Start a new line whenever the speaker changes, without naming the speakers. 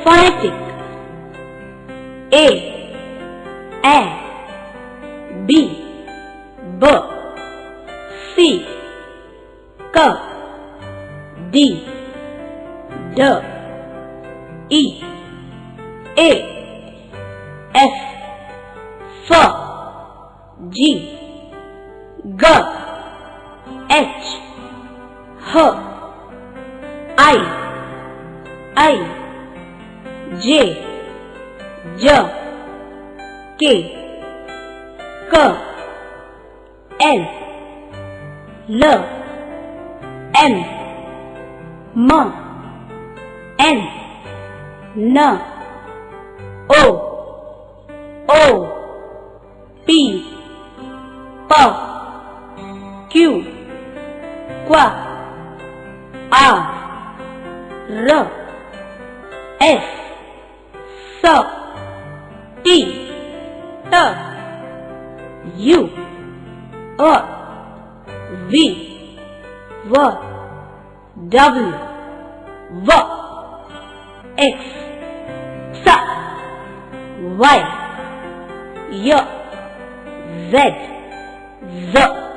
phonetic. A, B, B, C, K, D, D, E, A, F, F, G, G, H, H, I, J, J, K, K, L, L, M, M, N, N, O, P, P, Q, Q, R, R, S, S, T, T, U, V, W, X, Y, Z, Z.